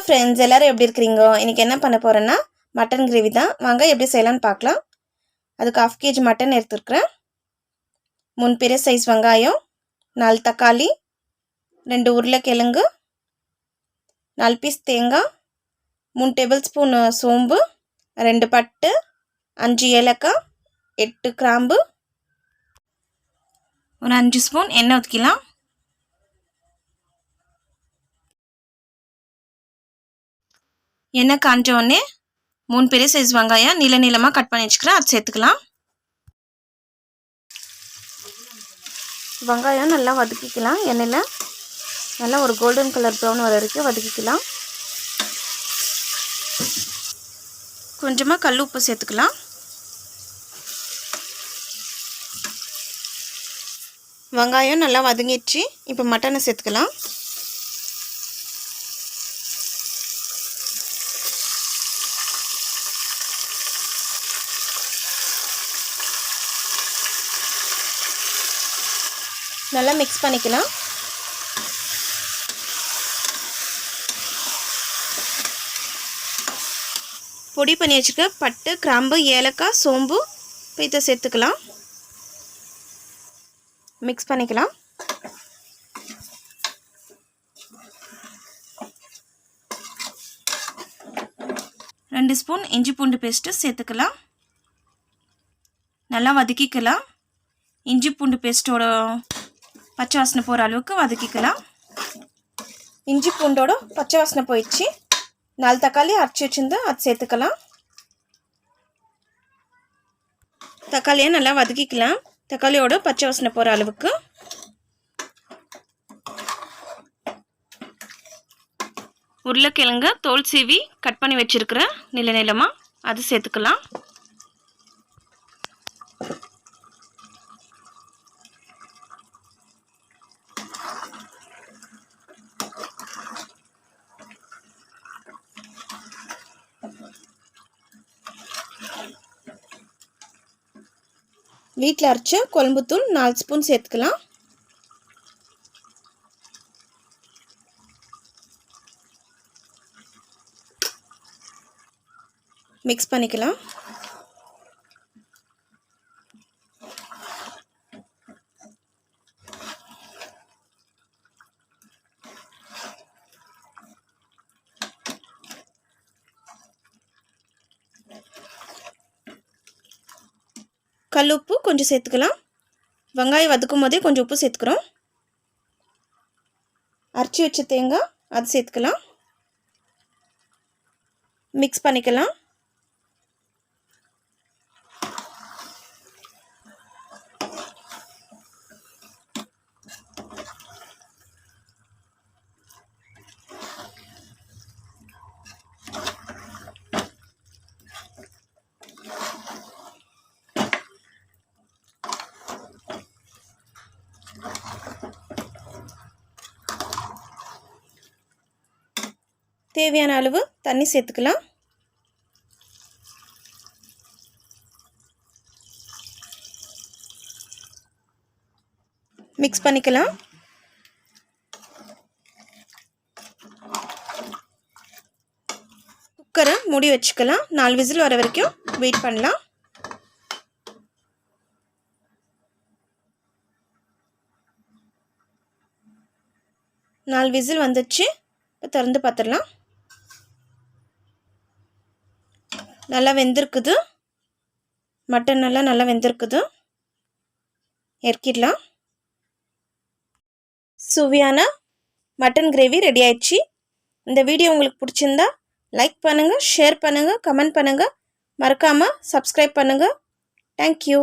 Friends, எல்லாரும் எப்படி இருக்கீங்க? இன்னைக்கு என்ன பண்ண போறேன்னா மட்டன் கிரேவி தான். வாங்க எப்படி செய்யலாம்னு பார்க்கலாம். அதுக்கு 1/2 kg மட்டன் எடுத்துக்கிறேன். 3 பெரிய சைஸ் வெங்காயம், 4 தக்காளி, 2 உருளைக்கிழங்கு, 4 பீஸ் தேங்காய், 3 டேபிள் ஸ்பூன் சோம்பு, 2 பட்டை, 5 ஏலக்காய், 8 கிராம்பு, ஒரு 5 ஸ்பூன் எண்ணெய் ஊற்றிக்கலாம். எண்ணெய் காஞ்ச உடனே 3 பெரிய சைஸ் வெங்காயம் நீளமாக கட் பண்ணி வச்சுக்கிறேன், அது சேர்த்துக்கலாம். வெங்காயம் நல்லா வதக்கிக்கலாம். எண்ணெயில் நல்லா ஒரு கோல்டன் கலர் ப்ரௌன் வர வரைக்கும் வதக்கிக்கலாம். கொஞ்சமாக கல் உப்பு சேர்த்துக்கலாம். வெங்காயம் நல்லா வதங்கிடுச்சு. இப்போ மட்டனை சேர்த்துக்கலாம். நல்லா மிக்ஸ் பண்ணிக்கலாம். பொடி பண்ணி வச்சுக்க பட்டை, கிராம்பு, ஏலக்காய், சோம்பு இதை சேர்த்துக்கலாம். மிக்ஸ் பண்ணிக்கலாம். ரெண்டு ஸ்பூன் இஞ்சி பூண்டு பேஸ்ட்டு சேர்த்துக்கலாம். நல்லா வதக்கிக்கலாம். இஞ்சி பூண்டு பேஸ்ட்டோட பச்சை வாசனை போகிற அளவுக்கு வதக்கிக்கலாம். இஞ்சி பூண்டோட பச்சை வாசனை போயிடுச்சு. 4 தக்காளி அரைச்சி வச்சுருந்து அது சேர்த்துக்கலாம். தக்காளியை நல்லா வதக்கிக்கலாம். தக்காளியோட பச்சை வாசனை போகிற அளவுக்கு. உருளைக்கிழங்கு தோல் சீவி கட் பண்ணி வச்சுருக்கிறேன் நீளமாக, அது சேர்த்துக்கலாம். வீட்டில் அரைச்ச குழம்புத்தூள் 4 ஸ்பூன் சேர்த்துக்கலாம். மிக்ஸ் பண்ணிக்கலாம். கல் உப்பு கொஞ்சம் சேர்த்துக்கலாம். வெங்காயம் வதக்கும் போதே கொஞ்சம் உப்பு சேர்த்துக்கிறோம். அரைச்சி வச்ச தேங்காய் அது சேர்த்துக்கலாம். மிக்ஸ் பண்ணிக்கலாம். தேவையான அளவு தண்ணி சேர்த்துக்கலாம். மிக்ஸ் பண்ணிக்கலாம். குக்கரை மூடி வச்சுக்கலாம். 4 விசில் வர வரைக்கும் வெயிட் பண்ணலாம். நாலு விசில் வந்துச்சு. இப்போ திறந்து பார்த்துடலாம். நல்லா வெந்திருக்குது. மட்டன் நல்லா வெந்திருக்குது. இறக்கிடலாம். சுவையான மட்டன் கிரேவி ரெடி ஆயிடுச்சு. இந்த வீடியோ உங்களுக்கு பிடிச்சிருந்தா லைக் பண்ணுங்கள், ஷேர் பண்ணுங்கள், கமெண்ட் பண்ணுங்கள். மறக்காமல் சப்ஸ்கிரைப் பண்ணுங்கள். தேங்க்யூ.